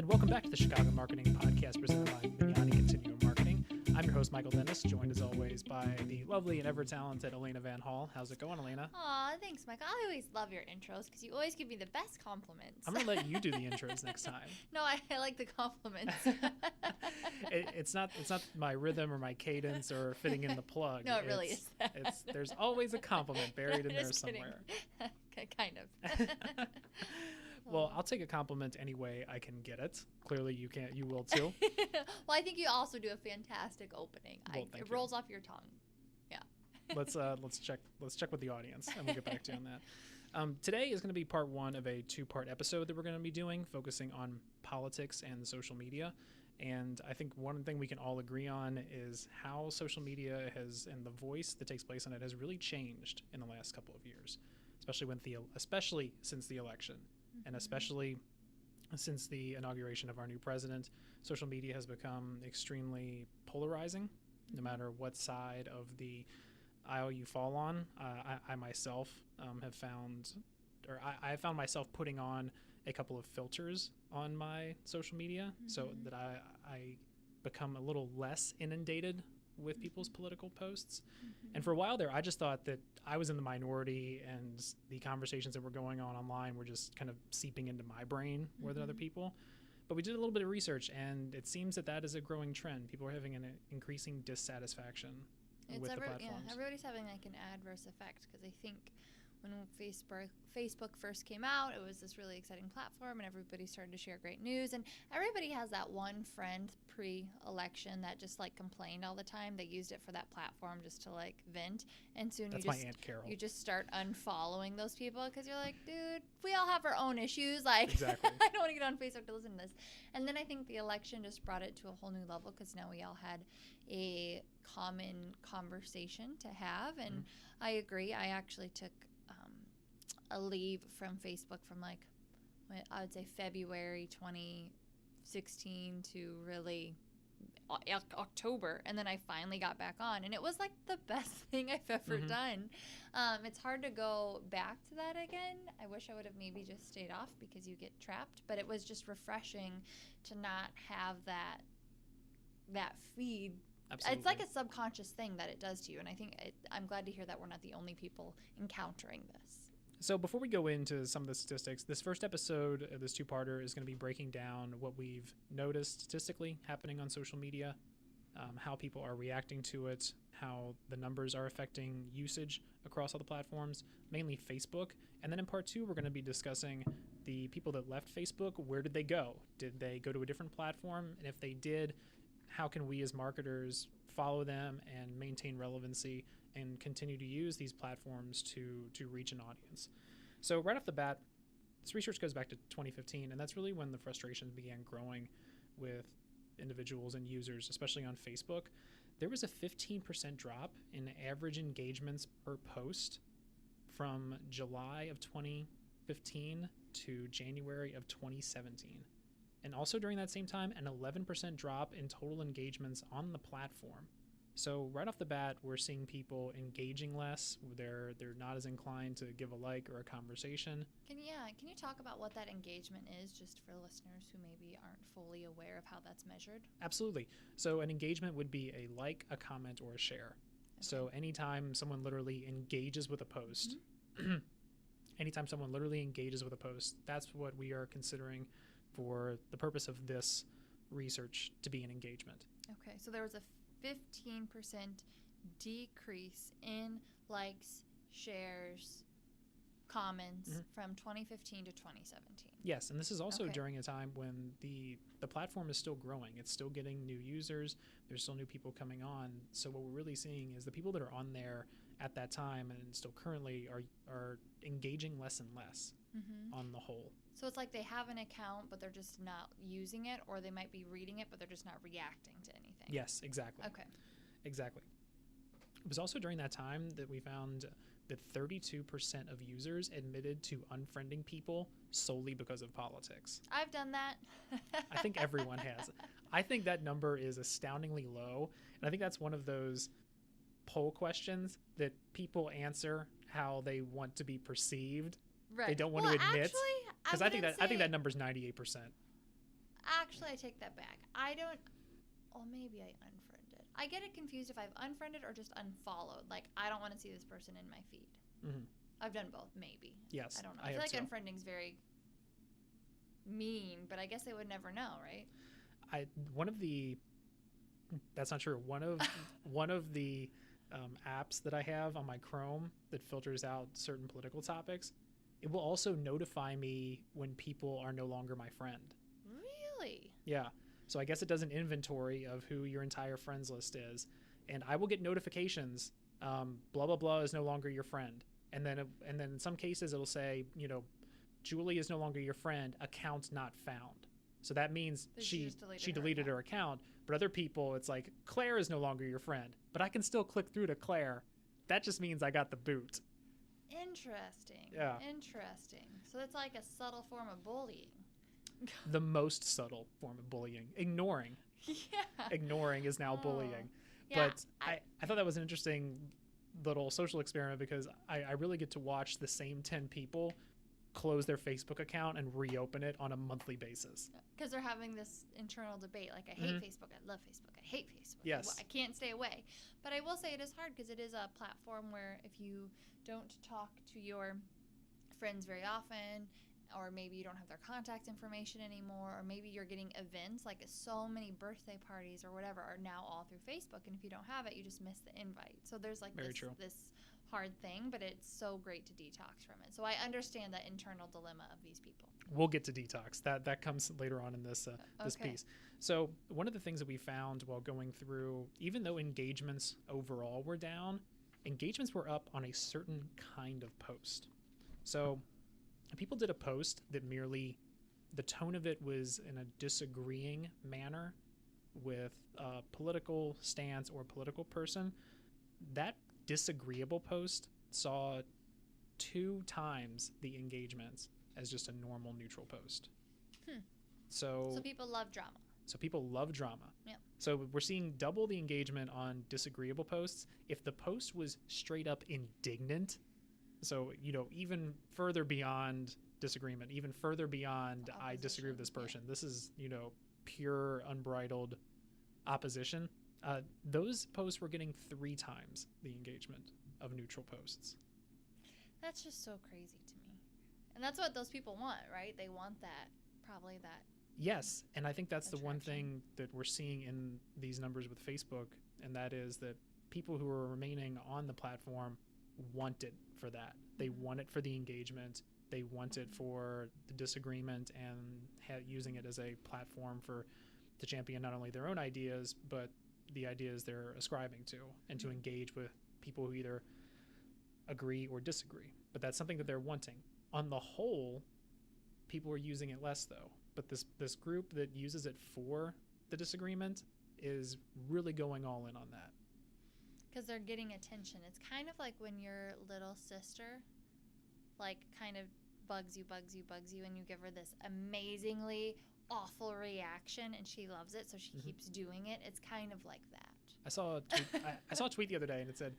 and welcome back to the Chicago Marketing Podcast presented by Vignani Continuum Marketing. I'm your host, Michael Dennis, joined as always by the lovely and ever-talented Elena Van Hall. How's it going, Elena? Aw, thanks, Michael. I always love your intros because you always give me the best compliments. I'm going to let you do the intros next time. No, I like the compliments. It's not my rhythm or my cadence or fitting in the plug. No, it really is that. There's always a compliment buried in there Just kidding. somewhere. Kind of. Well, I'll take a compliment any way I can get it. Clearly, you will too. Well, I think you also do a fantastic opening. Well, It rolls off your tongue. Yeah. Let's check with the audience, and we'll get back to you on that. Today is going to be part one of a two-part episode that we're going to be doing, focusing on politics and social media. And I think one thing we can all agree on is how social media has, and the voice that takes place on it, has really changed in the last couple of years, especially since the election, and especially since the inauguration of our new president. Social media has become extremely polarizing, no matter what side of the aisle you fall on. I myself have found, or I have found myself putting on a couple of filters on my social media so that I become a little less inundated with people's political posts. And for a while there, I just thought that I was in the minority and the conversations that were going on online were just kind of seeping into my brain more than other people. But we did a little bit of research, and it seems that is a growing trend. People are having an increasing dissatisfaction with the platforms. Yeah, everybody's having like an adverse effect because I think when Facebook first came out, it was this really exciting platform and everybody started to share great news, and everybody has that one friend pre-election that just like complained all the time. They used it for that platform just to like vent, and soon That's my Aunt Carol. You just start unfollowing those people because you're like, dude, we all have our own issues. Like, exactly. I don't want to get on Facebook to listen to this. And then I think the election just brought it to a whole new level because now we all had a common conversation to have, and I agree. I actually took a leave from Facebook from like, I would say February 2016 to really October, and then I finally got back on, and it was like the best thing I've ever done. It's hard to go back to that again. I wish I would have maybe just stayed off because you get trapped, but it was just refreshing to not have that feed. Absolutely. It's like a subconscious thing that it does to you, and I think I'm glad to hear that we're not the only people encountering this. So before we go into some of the statistics, this first episode of this two-parter is going to be breaking down what we've noticed statistically happening on social media, how people are reacting to it, how the numbers are affecting usage across all the platforms, mainly Facebook. And then in part two, we're going to be discussing the people that left Facebook. Where did they go? Did they go to a different platform? And if they did, how can we as marketers follow them and maintain relevancy and continue to use these platforms to reach an audience? So right off the bat, this research goes back to 2015, and that's really when the frustrations began growing with individuals and users, especially on Facebook. There was a 15% drop in average engagements per post from July of 2015 to January of 2017. And also during that same time, an 11% drop in total engagements on the platform. So right off the bat, we're seeing people engaging less. They're not as inclined to give a like or a conversation. Can you talk about what that engagement is, just for listeners who maybe aren't fully aware of how that's measured? Absolutely. So an engagement would be a like, a comment, or a share. Okay. So anytime someone literally engages with a post, that's what we are considering for the purpose of this research to be an engagement. Okay, so there was a 15% decrease in likes, shares, comments from 2015 to 2017. Yes, and this is also during a time when the platform is still growing. It's still getting new users. There's still new people coming on. So what we're really seeing is the people that are on there at that time and still currently are engaging less and less on the whole. So it's like they have an account, but they're just not using it, or they might be reading it, but they're just not reacting to anything. Yes, exactly. Okay. Exactly. It was also during that time that we found that 32% of users admitted to unfriending people solely because of politics. I've done that. I think everyone has. I think that number is astoundingly low, and I think that's one of those poll questions that people answer how they want to be perceived. Right. They don't want to admit. Actually, because I think that number's 98%. Actually, I take that back. I don't. Oh, maybe I unfriended. I get it confused if I've unfriended or just unfollowed. Like, I don't want to see this person in my feed. Mm-hmm. I've done both, maybe. Yes. I don't know. I feel like unfriending's very mean, but I guess they would never know, right? That's not true. One of the apps that I have on my Chrome that filters out certain political topics, it will also notify me when people are no longer my friend. Really? Yeah. So I guess it does an inventory of who your entire friends list is, and I will get notifications. Blah blah blah is no longer your friend, and then in some cases it'll say, Julie is no longer your friend. Account not found. So that means she deleted her account. But other people, it's like, Claire is no longer your friend, but I can still click through to Claire. That just means I got the boot. Interesting. Yeah. Interesting. So it's like a subtle form of bullying. The most subtle form of bullying. Ignoring. Yeah. Ignoring is now bullying. Yeah, but I thought that was an interesting little social experiment because I really get to watch the same 10 people close their Facebook account and reopen it on a monthly basis. Because they're having this internal debate. Like, I hate Facebook. I love Facebook. I hate Facebook. Yes. I can't stay away. But I will say it is hard because it is a platform where if you don't talk to your friends very often, or maybe you don't have their contact information anymore, or maybe you're getting events, like so many birthday parties or whatever are now all through Facebook, and if you don't have it, you just miss the invite. So there's like this hard thing, but it's so great to detox from it. So I understand that internal dilemma of these people. We'll get to detox. That comes later on in this piece. So one of the things that we found while going through, even though engagements overall were down, engagements were up on a certain kind of post. So people did a post that merely, the tone of it was in a disagreeing manner with a political stance or political person. That disagreeable post saw 2 times the engagements as just a normal neutral post. So people love drama. So people love drama. Yeah. So we're seeing double the engagement on disagreeable posts. If the post was straight up indignant, so, even further beyond disagreement, even further beyond I disagree with this person. Yeah. This is, pure unbridled opposition. Those posts were getting 3 times the engagement of neutral posts. That's just so crazy to me. And that's what those people want, right? They want that, probably that. Yes, and I think that's the one thing that we're seeing in these numbers with Facebook, and that is that people who are remaining on the platform want it for that. They want it for the engagement. They want it for the disagreement and using it as a platform to champion not only their own ideas, but the ideas they're ascribing to, and to engage with people who either agree or disagree. But that's something that they're wanting. On the whole, people are using it less, though. But this group that uses it for the disagreement is really going all in on that. Because they're getting attention. It's kind of like when your little sister, kind of bugs you, and you give her this amazingly awful reaction, and she loves it, so she keeps doing it. It's kind of like that. I saw a tweet the other day, and it said,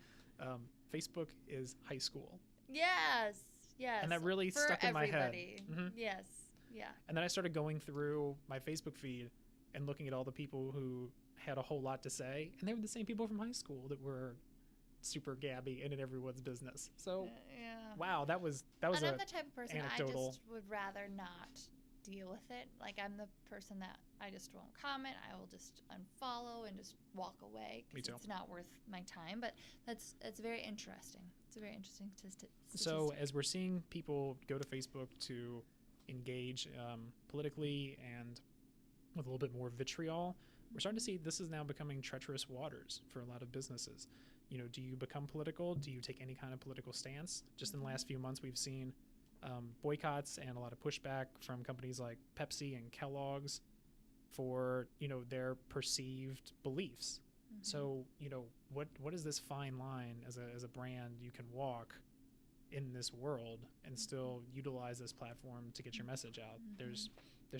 Facebook is high school. Yes. And that really stuck in my head. Mm-hmm. Yes. Yeah. And then I started going through my Facebook feed and looking at all the people who had a whole lot to say, and they were the same people from high school that were super gabby and in everyone's business. So, wow, that was. And I'm the type of person anecdotal. I just would rather not deal with it. Like, I'm the person that I just won't comment. I will just unfollow and just walk away. Me too. It's not worth my time. But it's very interesting. It's a very interesting statistic. So as we're seeing people go to Facebook to engage politically and with a little bit more vitriol, we're starting to see this is now becoming treacherous waters for a lot of businesses. Do you become political? Do you take any kind of political stance? Just in the last few months, we've seen boycotts and a lot of pushback from companies like Pepsi and Kellogg's for, their perceived beliefs. So, what is this fine line as a brand you can walk in this world and still utilize this platform to get your message out? There's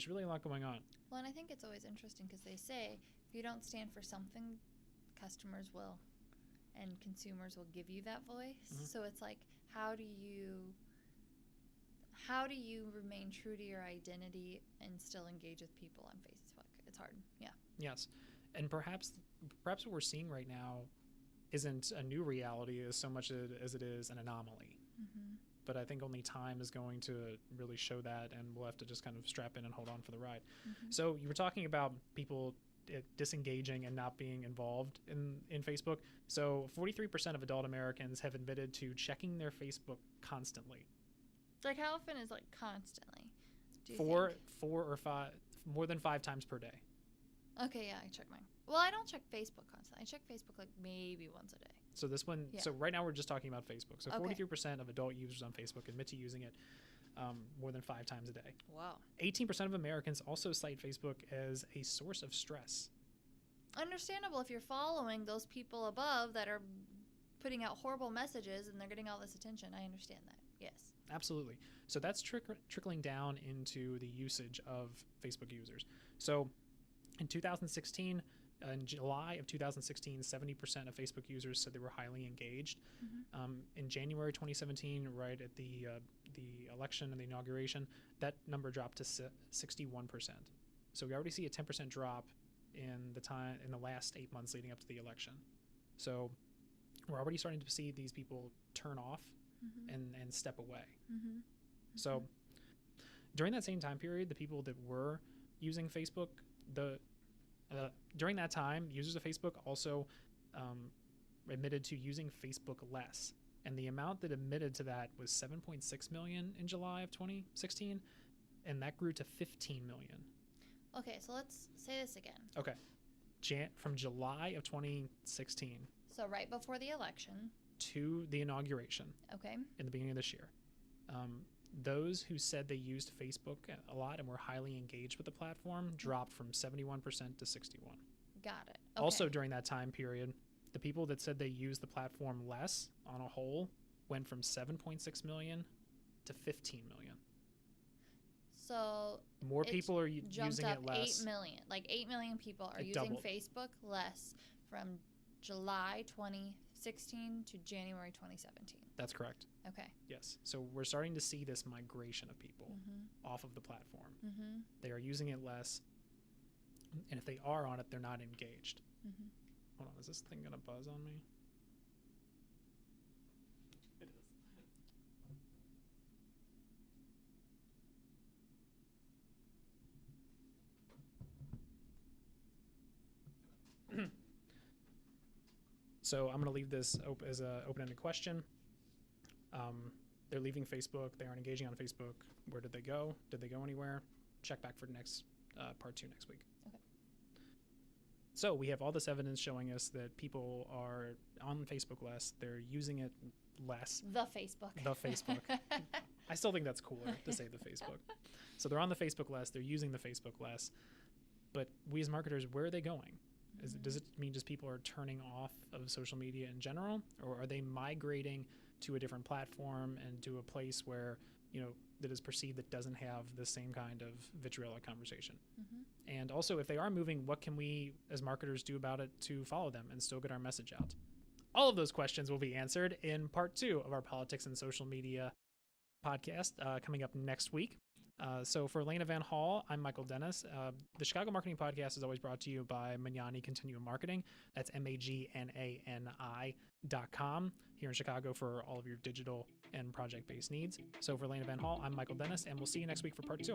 really a lot going on. Well, and I think it's always interesting because they say if you don't stand for something, customers will and consumers will give you that voice. So it's like, how do how do you remain true to your identity and still engage with people on Facebook? It's hard. Yeah. Yes. And perhaps what we're seeing right now isn't a new reality as so much as it is an anomaly. Mm-hmm. But I think only time is going to really show that, and we'll have to just kind of strap in and hold on for the ride. Mm-hmm. So you were talking about people disengaging and not being involved in Facebook. So 43% of adult Americans have admitted to checking their Facebook constantly. Like, how often is, like, constantly? Do you Four think? or five, more than 5 times per day. Okay, yeah, I check mine. Well, I don't check Facebook constantly. I check Facebook, like, maybe once a day. So this one, Yeah. so right now we're just talking about Facebook. So Okay. 43% of adult users on Facebook admit to using it more than 5 times a day. Wow. 18% of Americans also cite Facebook as a source of stress. Understandable if you're following those people above that are putting out horrible messages and they're getting all this attention. I understand that. Yes. Absolutely. So that's trickling down into the usage of Facebook users. So in 2016, in July of 2016, 70% of Facebook users said they were highly engaged. Mm-hmm. In January 2017, right at the election and the inauguration, that number dropped to 61%. So we already see a 10% drop in the last 8 months leading up to the election. So we're already starting to see these people turn off Mm-hmm. and step away. Mm-hmm. So during that same time period, the people that were using Facebook, during that time, users of Facebook also admitted to using Facebook less. And the amount that admitted to that was 7.6 million in July of 2016, and that grew to 15 million. Okay, so let's say this again. Okay. From July of 2016 So right before the election. to the inauguration Okay. in the beginning of this year, those who said they used Facebook a lot and were highly engaged with the platform dropped from 71% to 61. Got it. Okay. Also during that time period, the people that said they used the platform less on a whole went from 7.6 million to 15 million. So More It's people are jumped using up it less. 8 million. Like 8 million people are It using doubled. Facebook less from July 2016 to January 2017. That's correct. Okay. Yes. So we're starting to see this migration of people Mm-hmm. off of the platform. Mm-hmm. They are using it less, and if they are on it, they're not engaged. Mm-hmm. Hold on, is this thing gonna buzz on me? It is. So I'm gonna leave this as a open-ended question. They're leaving Facebook. They aren't engaging on Facebook. Where did they go? Did they go anywhere? Check back for next part 2 next week. Okay. So we have all this evidence showing us that people are on Facebook less. They're using it less. The Facebook. The Facebook. I still think that's cooler to say the Facebook. So they're on the Facebook less. They're using the Facebook less. But we as marketers, where are they going? Does it mean just people are turning off of social media in general, or are they migrating to a different platform and to a place where, that is perceived that doesn't have the same kind of vitriolic conversation? Mm-hmm. And also, if they are moving, what can we as marketers do about it to follow them and still get our message out? All of those questions will be answered in part 2 of our Politics and Social Media podcast coming up next week. So for Lena Van Hall, I'm Michael Dennis. The Chicago Marketing Podcast is always brought to you by Magnani Continuum Marketing. That's MAGNANI.com here in Chicago for all of your digital and project-based needs. So for Lena Van Hall, I'm Michael Dennis, and we'll see you next week for part 2.